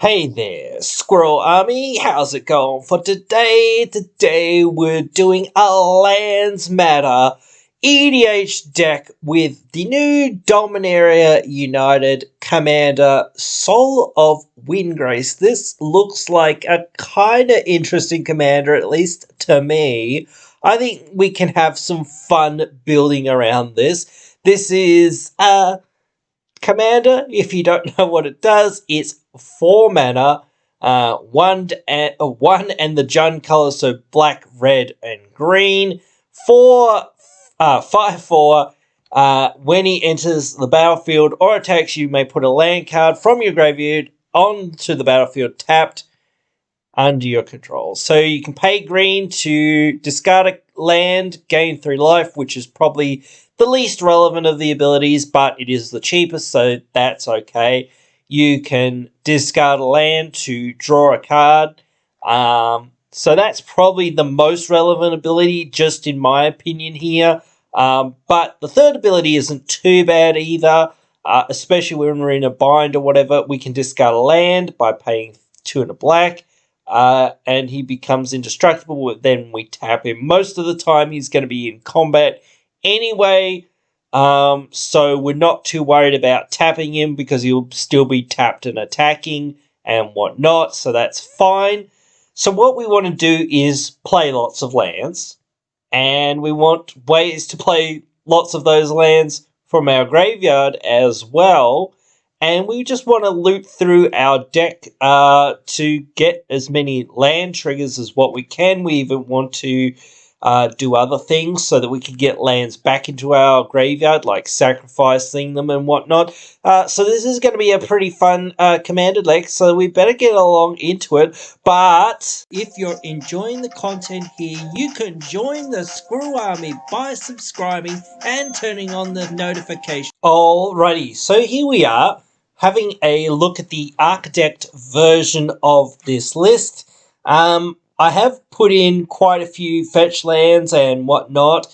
Hey there, Squirrel Army, how's it going for today? Today we're doing a Lands Matter EDH deck with the new Dominaria United Commander, Soul of Windgrace. This looks like a kinda interesting commander, at least to me. I think we can have some fun building around this. This is Commander, if you don't know what it does, it's 4 mana, one and the Jund color, so black, red, and green. 5/4. When he enters the battlefield or attacks, you may put a land card from your graveyard onto the battlefield tapped under your control. So you can pay green to discard a land, gain 3 life, which is probably the least relevant of the abilities, but it is the cheapest, so that's okay. You can discard a land to draw a card. So that's probably the most relevant ability, just in my opinion here. But the third ability isn't too bad either, especially when we're in a bind or whatever. We can discard a land by paying 2 and a black. And he becomes indestructible. Then we tap him. Most of the time, he's going to be in combat anyway. So we're not too worried about tapping him because he'll still be tapped and attacking and whatnot. So that's fine. So what we want to do is play lots of lands, and we want ways to play lots of those lands from our graveyard as well. And we just want to loot through our deck to get as many land triggers as what we can. We even want to do other things so that we can get lands back into our graveyard, like sacrificing them and whatnot. So this is going to be a pretty fun commander deck, so we better get along into it. But if you're enjoying the content here, you can join the Squirrel Army by subscribing and turning on the notification. Alrighty, so here we are, having a look at the architect version of this list. I have put in quite a few fetch lands and whatnot,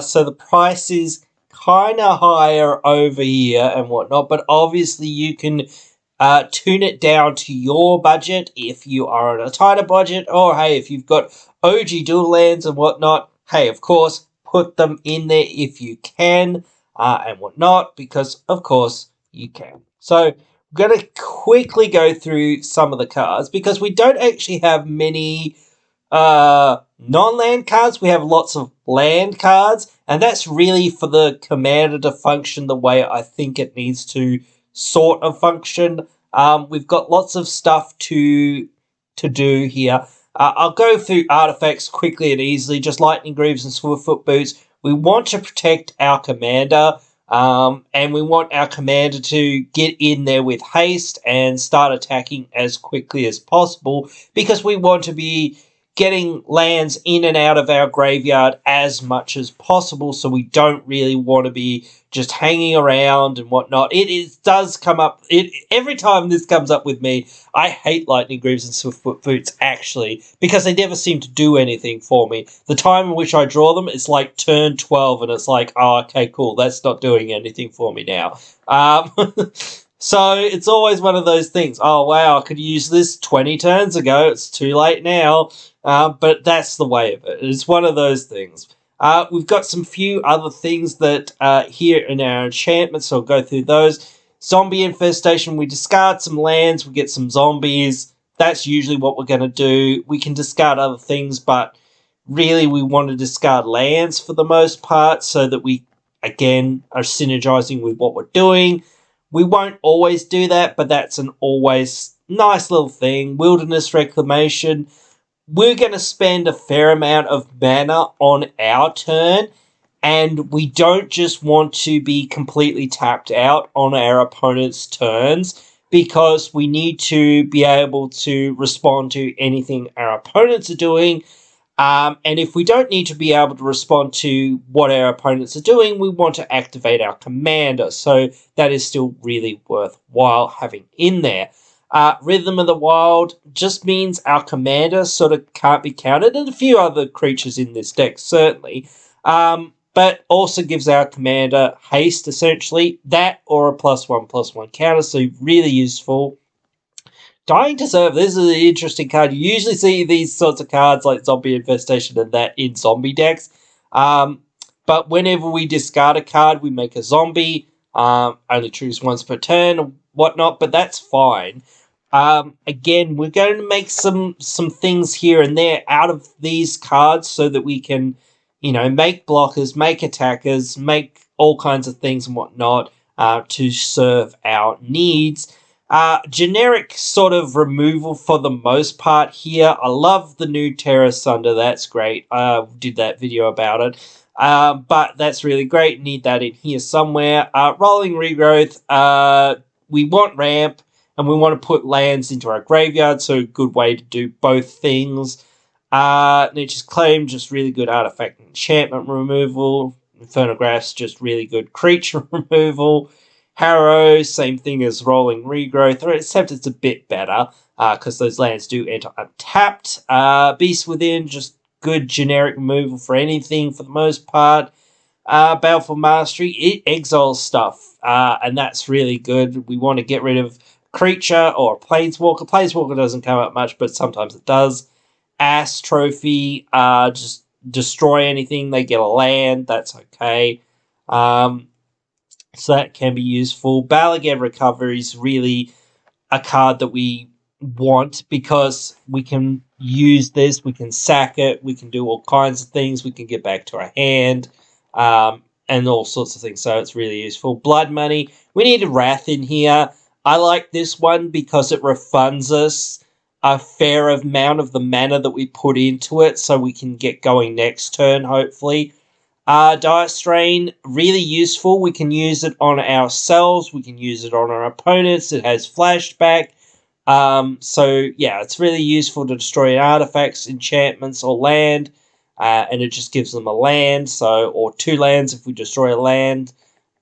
so the price is kind of higher over here and whatnot, but obviously you can tune it down to your budget if you are on a tighter budget, or hey, if you've got OG dual lands and whatnot, hey, of course, put them in there if you can and whatnot, because of course you can. So I'm going to quickly go through some of the cards because we don't actually have many non-land cards. We have lots of land cards, and that's really for the commander to function the way I think it needs to sort of function. We've got lots of stuff to do here. I'll go through artifacts quickly and easily, just lightning greaves and swiftfoot boots. We want to protect our commander. And we want our commander to get in there with haste and start attacking as quickly as possible, because we want to be getting lands in and out of our graveyard as much as possible, so we don't really want to be just hanging around and whatnot. It does come up, every time this comes up with me, I hate lightning greaves and swiftfoot boots, actually, because they never seem to do anything for me. The time in which I draw them, it's like turn 12, and it's like, oh, okay, cool, that's not doing anything for me now. So it's always one of those things. Oh, wow, I could use this 20 turns ago. It's too late now. But that's the way of it. It's one of those things. We've got some few other things that here in our enchantments, so I'll go through those. Zombie infestation, we discard some lands, we get some zombies. That's usually what we're going to do. We can discard other things, but really we want to discard lands for the most part so that we, again, are synergizing with what we're doing. We won't always do that, but that's an always nice little thing. Wilderness reclamation. We're going to spend a fair amount of mana on our turn, and we don't just want to be completely tapped out on our opponent's turns, because we need to be able to respond to anything our opponents are doing. And if we don't need to be able to respond to what our opponents are doing, we want to activate our commander. So that is still really worthwhile having in there. Rhythm of the Wild just means our commander sort of can't be countered, and a few other creatures in this deck, certainly. But also gives our commander haste, essentially. That or a +1/+1 counter, so really useful. Dying to Serve, this is an interesting card. You usually see these sorts of cards like Zombie Infestation and that in zombie decks. But whenever we discard a card, we make a zombie. Only choose once per turn or whatnot, but that's fine. Again, we're going to make some things here and there out of these cards so that we can, make blockers, make attackers, make all kinds of things and whatnot to serve our needs. Generic sort of removal for the most part here. I love the new Terra Sunder. That's great. I did that video about it. But that's really great. Need that in here somewhere. Rolling Regrowth. We want ramp and we want to put lands into our graveyard. So a good way to do both things. Nature's Claim, just really good artifact enchantment removal. Infernograph's just really good creature removal. Harrow, same thing as Rolling Regrowth, except it's a bit better because those lands do enter untapped. Beast Within, just good generic removal for anything for the most part. Baleful Mastery, it exiles stuff, and that's really good. We want to get rid of creature or Planeswalker. Planeswalker doesn't come up much, but sometimes it does. Ass Trophy, just destroy anything, they get a land, that's okay. So that can be useful. Balagan Recovery is really a card that we want because we can use this, we can sack it, we can do all kinds of things, we can get back to our hand, and all sorts of things, so it's really useful. Blood Money, we need a Wrath in here. I like this one because it refunds us a fair amount of the mana that we put into it, so we can get going next turn, hopefully. Dire Strain, really useful. We can use it on ourselves. We can use it on our opponents. It has flashback. So, yeah, it's really useful to destroy artifacts, enchantments, or land. And it just gives them a land, or 2 lands if we destroy a land.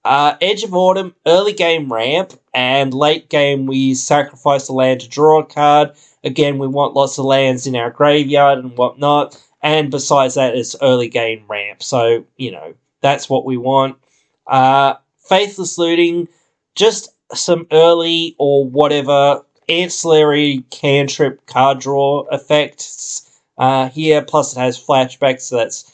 Edge of Autumn, early game ramp, and late game we sacrifice a land to draw a card. Again, we want lots of lands in our graveyard and whatnot. And besides that, it's early game ramp. So, that's what we want. Faithless Looting, just some early or whatever ancillary cantrip card draw effects here. Plus it has flashback, so that's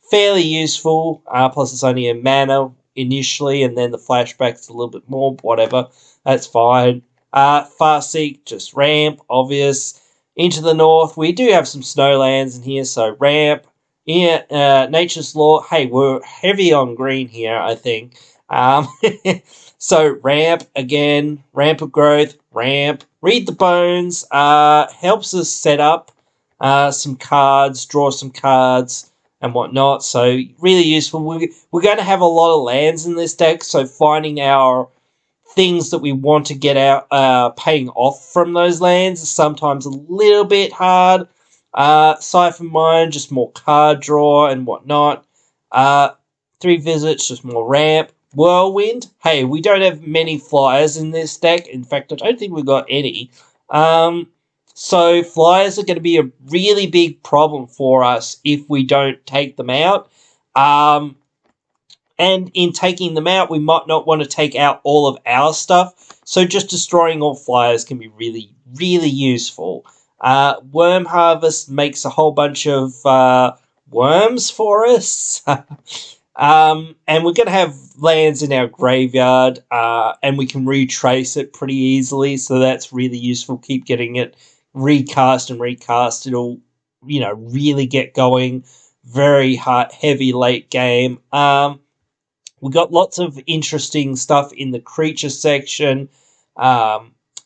fairly useful. Plus it's only a mana initially, and then the flashback's a little bit more, whatever. That's fine. Farseek, just ramp, obvious. Into the North, we do have some snowlands in here, so ramp. Yeah, Nature's Law. Hey, we're heavy on green here, I think. So ramp again, ramp of growth, ramp. Read the Bones helps us set up some cards, draw some cards, and whatnot. So really useful. We're going to have a lot of lands in this deck, so finding our things that we want to get out, paying off from those lands is sometimes a little bit hard. Siphon Mine, just more card draw and whatnot. 3 Visits, just more ramp. Whirlwind, hey, we don't have many flyers in this deck. In fact, I don't think we've got any. So flyers are going to be a really big problem for us if we don't take them out. And in taking them out, we might not want to take out all of our stuff. So just destroying all flyers can be really, really useful. Worm Harvest makes a whole bunch of worms for us. And we're going to have lands in our graveyard, and we can retrace it pretty easily. So that's really useful. Keep getting it recast and recast. It'll, really get going. Very hard, heavy late game. We got lots of interesting stuff in the creature section.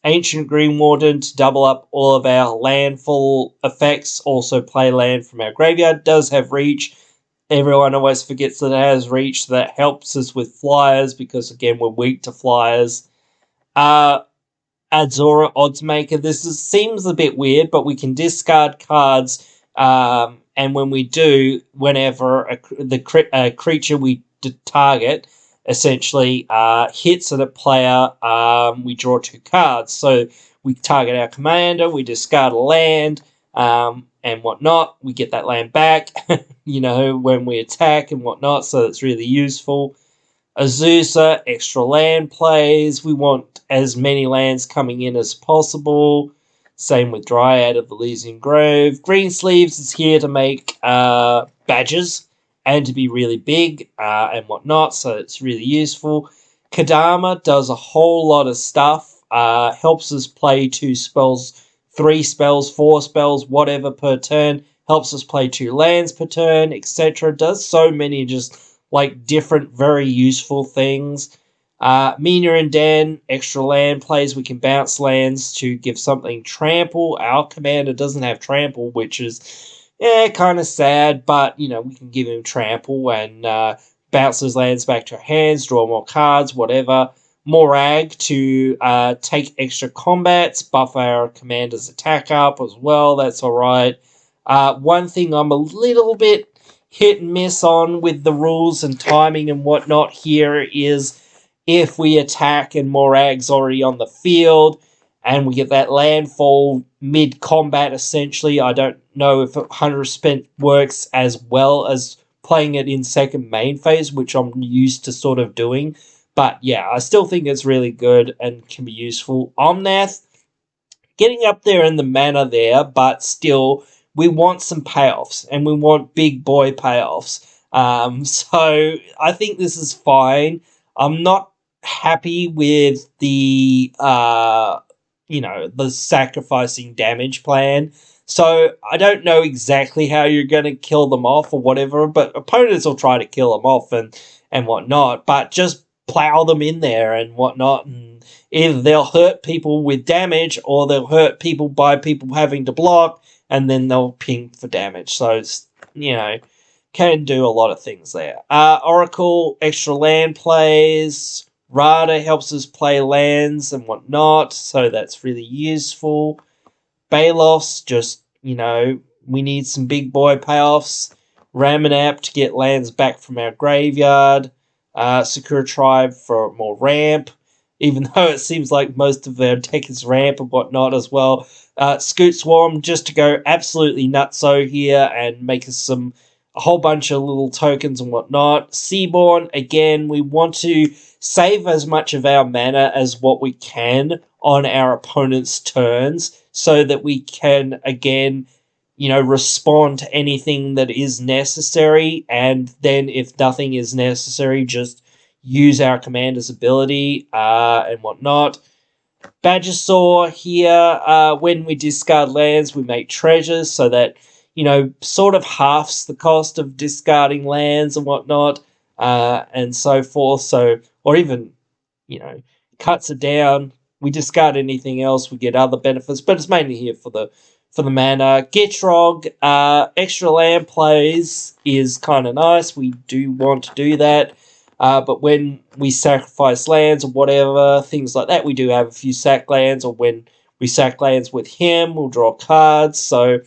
Ancient Green Warden to double up all of our landfall effects. Also play land from our graveyard. Does have reach. Everyone always forgets that it has reach. So that helps us with flyers because, again, we're weak to flyers. Adzora Oddsmaker. This seems a bit weird, but we can discard cards. And when we do, whenever a creature we target essentially hits at a player, we draw 2 cards. So we target our commander, we discard a land, and whatnot. We get that land back, when we attack and whatnot. So it's really useful. Azusa, extra land plays. We want as many lands coming in as possible. Same with Dryad of Elysian Grove. Greensleeves is here to make badges and to be really big and whatnot, so it's really useful. Kadama does a whole lot of stuff, helps us play 2 spells, 3 spells, 4 spells, whatever per turn, helps us play 2 lands per turn, etc. Does so many just like different, very useful things. Mina and Dan, extra land plays. We can bounce lands to give something trample. Our commander doesn't have trample, which is kind of sad, but we can give him trample and bounce those lands back to our hands, draw more cards, whatever. More ag to take extra combats, buff our commander's attack up as well. That's alright. One thing I'm a little bit hit and miss on with the rules and timing and whatnot here is if we attack and Morag's already on the field and we get that landfall mid-combat essentially, I don't know if 100% works as well as playing it in second main phase, which I'm used to sort of doing. But yeah, I still think it's really good and can be useful. Omnath, getting up there in the mana there, but still, we want some payoffs, and we want big boy payoffs. So I think this is fine. I'm not happy with the the sacrificing damage plan. So I don't know exactly how you're going to kill them off or whatever, but opponents will try to kill them off and whatnot. But just plow them in there and whatnot, and either they'll hurt people with damage or they'll hurt people by people having to block, and then they'll ping for damage. So it's, can do a lot of things there. Oracle, extra land plays. Rada helps us play lands and whatnot, so that's really useful. Balos, just, we need some big boy payoffs. Ramanap to get lands back from our graveyard. Sakura Tribe for more ramp, even though it seems like most of their deck is ramp and whatnot as well. Scoot Swarm just to go absolutely nutso here and make us a whole bunch of little tokens and whatnot. Seaborn, again, we want to save as much of our mana as what we can on our opponent's turns so that we can, again, respond to anything that is necessary, and then if nothing is necessary, just use our commander's ability and whatnot. Badgersaw here, when we discard lands, we make treasures, so that, sort of halves the cost of discarding lands and whatnot, and so forth. So, or even, cuts it down. We discard anything else, we get other benefits, but it's mainly here for the mana. Gitrog, extra land plays is kind of nice. We do want to do that. But when we sacrifice lands or whatever, things like that, we do have a few sack lands, or when we sack lands with him, we'll draw cards. So,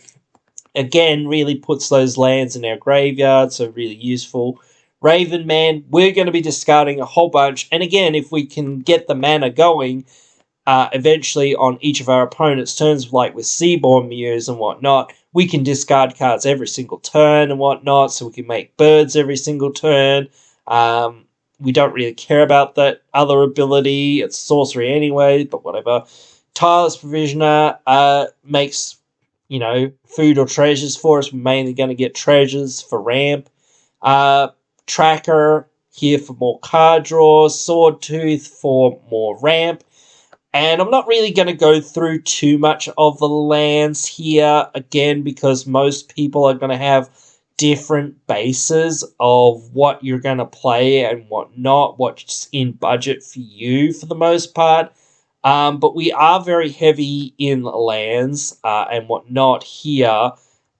again, really puts those lands in our graveyard, so really useful. Raven Man, we're going to be discarding a whole bunch. And again, if we can get the mana going, eventually on each of our opponent's turns, like with Seaborn Muse and whatnot, we can discard cards every single turn and whatnot, so we can make birds every single turn. We don't really care about that other ability. It's sorcery anyway, but whatever. Tireless Provisioner makes, food or treasures for us. We're mainly going to get treasures for ramp. Tracker here for more card draws. Sword Tooth for more ramp. And I'm not really going to go through too much of the lands here, again, because most people are going to have different bases of what you're going to play and what not, what's in budget for you for the most part. But we are very heavy in lands and whatnot here.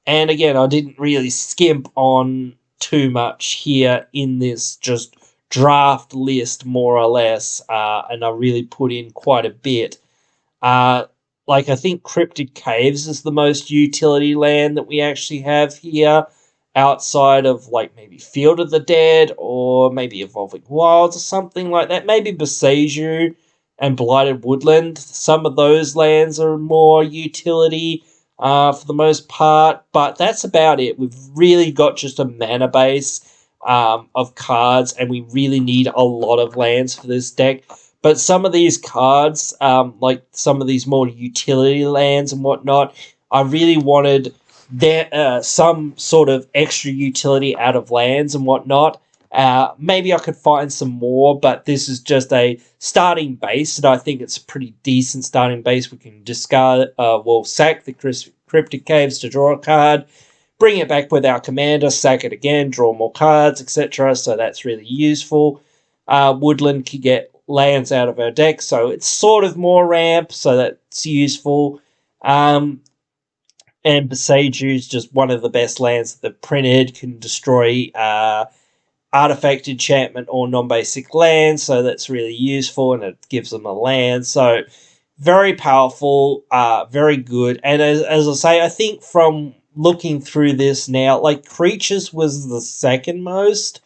And again, I didn't really skimp on too much here in this just draft list, more or less, and I really put in quite a bit. I think Cryptid Caves is the most utility land that we actually have here, outside of, maybe Field of the Dead, or maybe Evolving Wilds, or something like that. Maybe Boseiju and Blighted Woodland. Some of those lands are more utility for the most part, but that's about it. We've really got just a mana base of cards, and we really need a lot of lands for this deck. But some of these cards, like some of these more utility lands and whatnot, I really wanted some sort of extra utility out of lands and whatnot. Maybe I could find some more, but this is just a starting base, and I think it's a pretty decent starting base. We can discard, sack the Cryptic Caves to draw a card, bring it back with our commander, sack it again, draw more cards, etc. So that's really useful. Woodland can get lands out of our deck, so it's sort of more ramp, so that's useful. And Besage is just one of the best lands that they've printed, can destroy artifact, enchantment, or non-basic lands, so that's really useful, and it gives them a land. So very powerful, very good. And as I say, I think from looking through this now, like creatures was the second most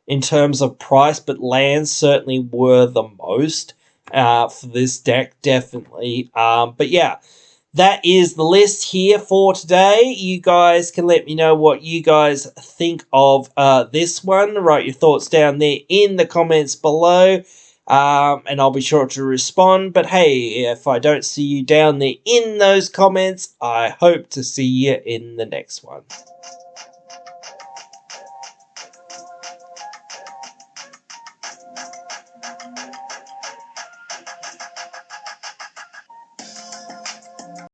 in terms of price, but lands certainly were the most for this deck, definitely. But yeah, that is the list here for today. You guys can let me know what you guys think of this one. Write your thoughts down there in the comments below. And I'll be sure to respond. But hey, if I don't see you down there in those comments, I hope to see you in the next one.